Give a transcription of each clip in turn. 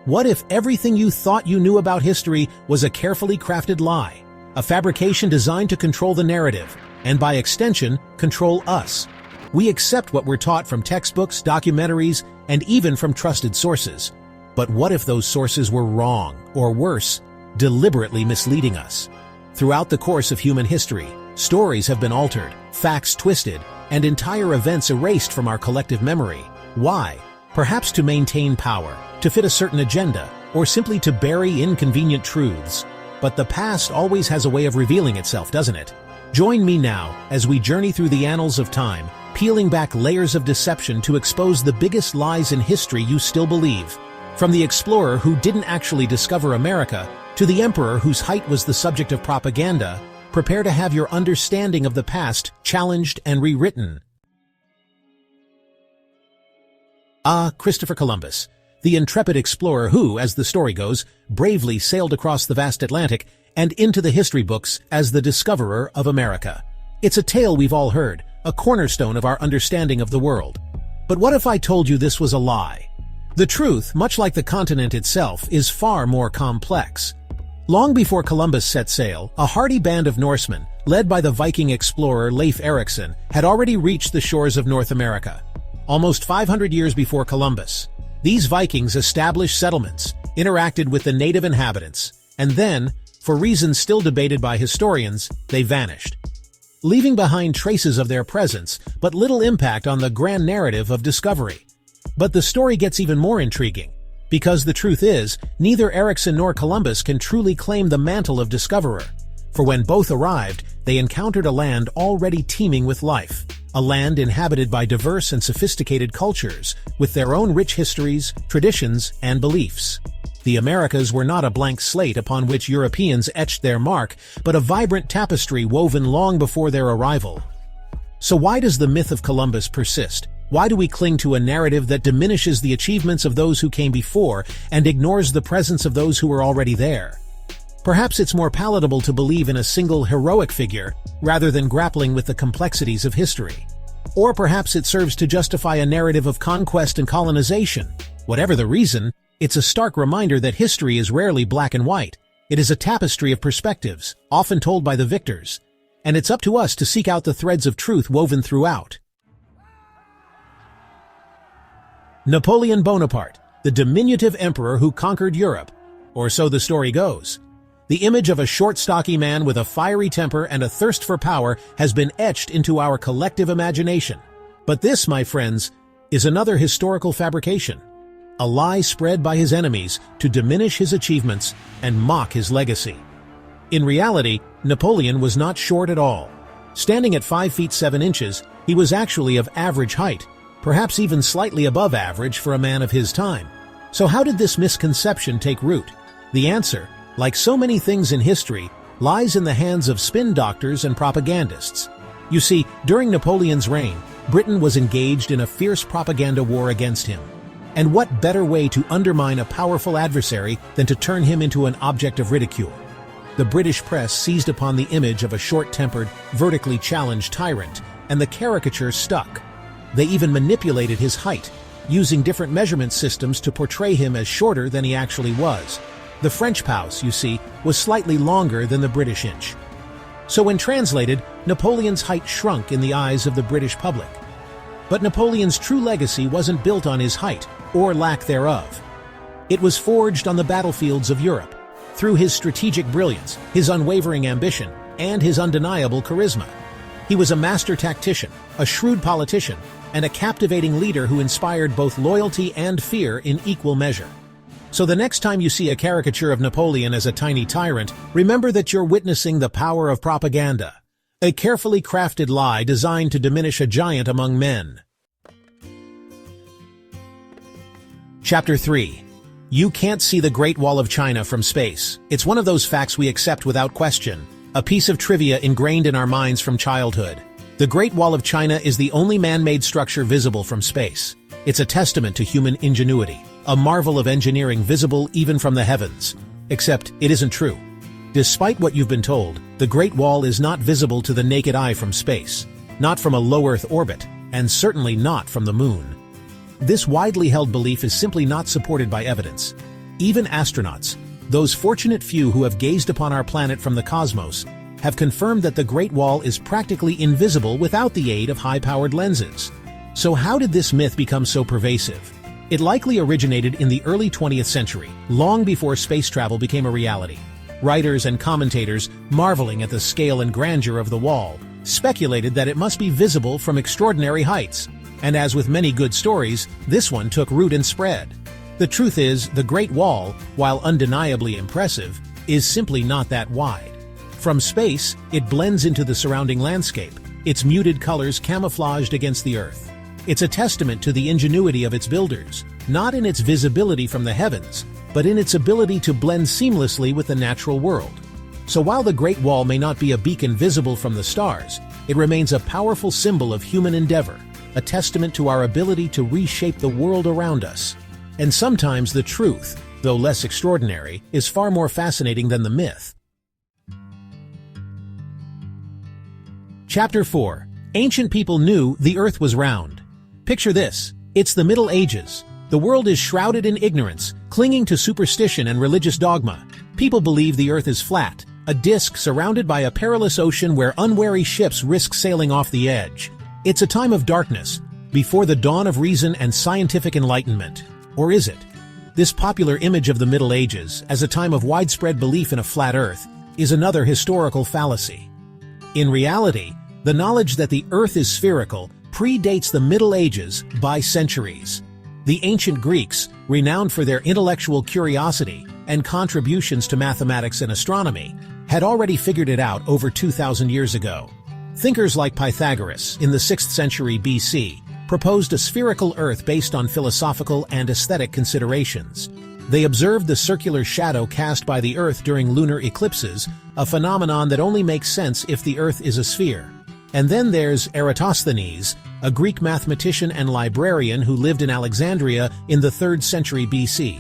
What if everything you thought you knew about history was a carefully crafted lie? A fabrication designed to control the narrative, and by extension, control us. We accept what we're taught from textbooks, documentaries, and even from trusted sources. But what if those sources were wrong, or worse, deliberately misleading us? Throughout the course of human history, stories have been altered, facts twisted, and entire events erased from our collective memory. Why? Perhaps to maintain power, to fit a certain agenda, or simply to bury inconvenient truths. But the past always has a way of revealing itself, doesn't it? Join me now as we journey through the annals of time, peeling back layers of deception to expose the biggest lies in history you still believe. From the explorer who didn't actually discover America, to the emperor whose height was the subject of propaganda, prepare to have your understanding of the past challenged and rewritten. Christopher Columbus, the intrepid explorer who, as the story goes, bravely sailed across the vast Atlantic and into the history books as the discoverer of America. It's a tale we've all heard, a cornerstone of our understanding of the world. But what if I told you this was a lie? The truth, much like the continent itself, is far more complex. Long before Columbus set sail, a hardy band of Norsemen, led by the Viking explorer Leif Erikson, had already reached the shores of North America. Almost 500 years before Columbus, these Vikings established settlements, interacted with the native inhabitants, and then, for reasons still debated by historians, they vanished, leaving behind traces of their presence but little impact on the grand narrative of discovery. But the story gets even more intriguing, because the truth is, neither Erikson nor Columbus can truly claim the mantle of discoverer. For when both arrived, they encountered a land already teeming with life, a land inhabited by diverse and sophisticated cultures, with their own rich histories, traditions, and beliefs. The Americas were not a blank slate upon which Europeans etched their mark, but a vibrant tapestry woven long before their arrival. So why does the myth of Columbus persist? Why do we cling to a narrative that diminishes the achievements of those who came before and ignores the presence of those who were already there? Perhaps it's more palatable to believe in a single heroic figure rather than grappling with the complexities of history. Or perhaps it serves to justify a narrative of conquest and colonization. Whatever the reason, it's a stark reminder that history is rarely black and white. It is a tapestry of perspectives, often told by the victors. And it's up to us to seek out the threads of truth woven throughout. Napoleon Bonaparte, the diminutive emperor who conquered Europe, or so the story goes. The image of a short, stocky man with a fiery temper and a thirst for power has been etched into our collective imagination. But this, my friends, is another historical fabrication, a lie spread by his enemies to diminish his achievements and mock his legacy. In reality, Napoleon was not short at all. Standing at 5 feet 7 inches, he was actually of average height, perhaps even slightly above average for a man of his time. So how did this misconception take root? The answer, like so many things in history, lies in the hands of spin doctors and propagandists. You see, during Napoleon's reign, Britain was engaged in a fierce propaganda war against him. And what better way to undermine a powerful adversary than to turn him into an object of ridicule? The British press seized upon the image of a short-tempered, vertically challenged tyrant, and the caricature stuck. They even manipulated his height, using different measurement systems to portray him as shorter than he actually was. The French paus, you see, was slightly longer than the British inch. So when translated, Napoleon's height shrunk in the eyes of the British public. But Napoleon's true legacy wasn't built on his height, or lack thereof. It was forged on the battlefields of Europe, through his strategic brilliance, his unwavering ambition, and his undeniable charisma. He was a master tactician, a shrewd politician, and a captivating leader who inspired both loyalty and fear in equal measure. So the next time you see a caricature of Napoleon as a tiny tyrant, remember that you're witnessing the power of propaganda, a carefully crafted lie designed to diminish a giant among men. Chapter 3. You can't see the Great Wall of China from space. It's one of those facts we accept without question, a piece of trivia ingrained in our minds from childhood. The Great Wall of China is the only man-made structure visible from space. It's a testament to human ingenuity, a marvel of engineering visible even from the heavens. Except it isn't true. Despite what you've been told, the Great Wall is not visible to the naked eye from space, not from a low-Earth orbit, and certainly not from the moon. This widely held belief is simply not supported by evidence. Even astronauts, those fortunate few who have gazed upon our planet from the cosmos, have confirmed that the Great Wall is practically invisible without the aid of high-powered lenses. So how did this myth become so pervasive? It likely originated in the early 20th century, long before space travel became a reality. Writers and commentators, marveling at the scale and grandeur of the wall, speculated that it must be visible from extraordinary heights. And as with many good stories, this one took root and spread. The truth is, the Great Wall, while undeniably impressive, is simply not that wide. From space, it blends into the surrounding landscape, its muted colors camouflaged against the Earth. It's a testament to the ingenuity of its builders, not in its visibility from the heavens, but in its ability to blend seamlessly with the natural world. So while the Great Wall may not be a beacon visible from the stars, it remains a powerful symbol of human endeavor, a testament to our ability to reshape the world around us. And sometimes the truth, though less extraordinary, is far more fascinating than the myth. Chapter 4. Ancient people knew the Earth was round. Picture this. It's the Middle Ages. The world is shrouded in ignorance, clinging to superstition and religious dogma. People believe the Earth is flat, a disk surrounded by a perilous ocean where unwary ships risk sailing off the edge. It's a time of darkness, before the dawn of reason and scientific enlightenment. Or is it? This popular image of the Middle Ages, as a time of widespread belief in a flat Earth, is another historical fallacy. In reality, the knowledge that the Earth is spherical predates the Middle Ages by centuries. The ancient Greeks, renowned for their intellectual curiosity and contributions to mathematics and astronomy, had already figured it out over 2,000 years ago. Thinkers like Pythagoras, in the 6th century BC, proposed a spherical Earth based on philosophical and aesthetic considerations. They observed the circular shadow cast by the Earth during lunar eclipses, a phenomenon that only makes sense if the Earth is a sphere. And then there's Eratosthenes, a Greek mathematician and librarian who lived in Alexandria in the 3rd century BC.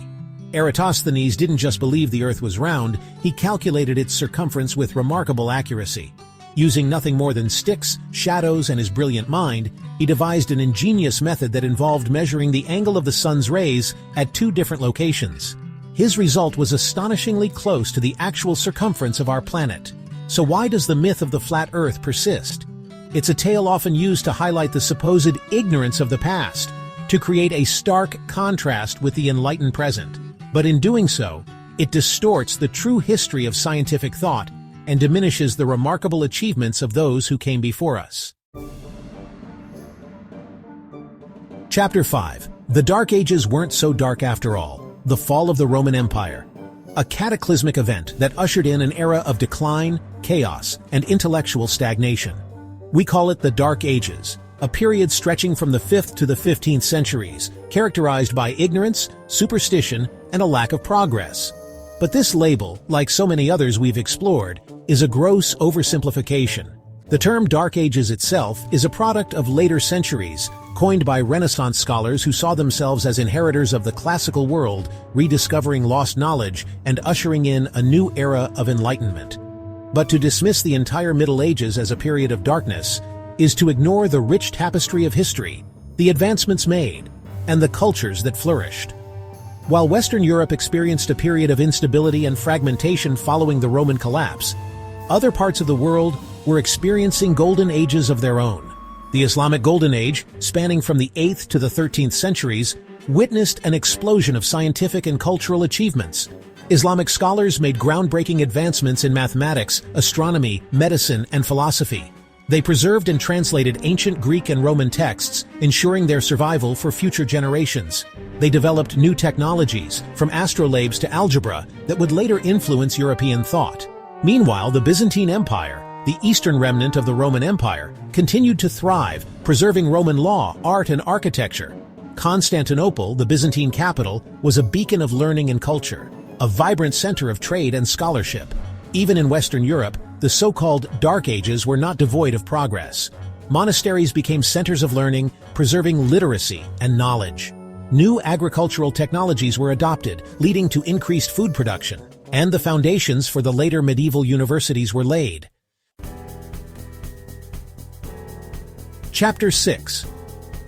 Eratosthenes didn't just believe the Earth was round, he calculated its circumference with remarkable accuracy. Using nothing more than sticks, shadows, and his brilliant mind, he devised an ingenious method that involved measuring the angle of the sun's rays at 2 different locations. His result was astonishingly close to the actual circumference of our planet. So why does the myth of the flat Earth persist? It's a tale often used to highlight the supposed ignorance of the past, to create a stark contrast with the enlightened present. But in doing so, it distorts the true history of scientific thought and diminishes the remarkable achievements of those who came before us. Chapter 5. The Dark Ages weren't so dark after all. The fall of the Roman Empire. A cataclysmic event that ushered in an era of decline, chaos, and intellectual stagnation. We call it the Dark Ages, a period stretching from the 5th to the 15th centuries, characterized by ignorance, superstition, and a lack of progress. But this label, like so many others we've explored, is a gross oversimplification. The term Dark Ages itself is a product of later centuries, coined by Renaissance scholars who saw themselves as inheritors of the classical world, rediscovering lost knowledge and ushering in a new era of enlightenment. But to dismiss the entire Middle Ages as a period of darkness is to ignore the rich tapestry of history, the advancements made, and the cultures that flourished. While Western Europe experienced a period of instability and fragmentation following the Roman collapse, other parts of the world were experiencing golden ages of their own. The Islamic Golden Age, spanning from the 8th to the 13th centuries, witnessed an explosion of scientific and cultural achievements. Islamic scholars made groundbreaking advancements in mathematics, astronomy, medicine, and philosophy. They preserved and translated ancient Greek and Roman texts, ensuring their survival for future generations. They developed new technologies, from astrolabes to algebra, that would later influence European thought. Meanwhile, the Byzantine Empire, the eastern remnant of the Roman Empire, continued to thrive, preserving Roman law, art, and architecture. Constantinople, the Byzantine capital, was a beacon of learning and culture, a vibrant center of trade and scholarship. Even in Western Europe, the so-called Dark Ages were not devoid of progress. Monasteries became centers of learning, preserving literacy and knowledge. New agricultural technologies were adopted, leading to increased food production, and the foundations for the later medieval universities were laid. Chapter 6.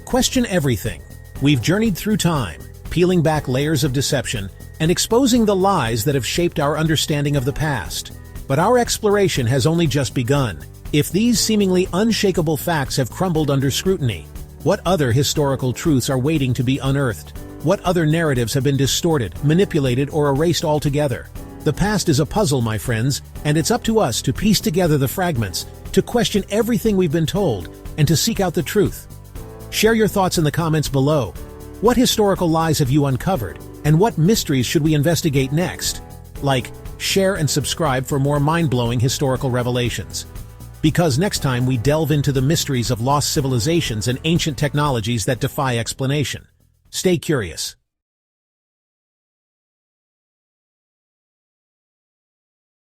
Question everything. We've journeyed through time, peeling back layers of deception and exposing the lies that have shaped our understanding of the past. But our exploration has only just begun. If these seemingly unshakable facts have crumbled under scrutiny, what other historical truths are waiting to be unearthed? What other narratives have been distorted, manipulated, or erased altogether? The past is a puzzle, my friends, and it's up to us to piece together the fragments, to question everything we've been told, and to seek out the truth. Share your thoughts in the comments below. What historical lies have you uncovered, and what mysteries should we investigate next? Like, share, and subscribe for more mind-blowing historical revelations. Because next time we delve into the mysteries of lost civilizations and ancient technologies that defy explanation. Stay curious.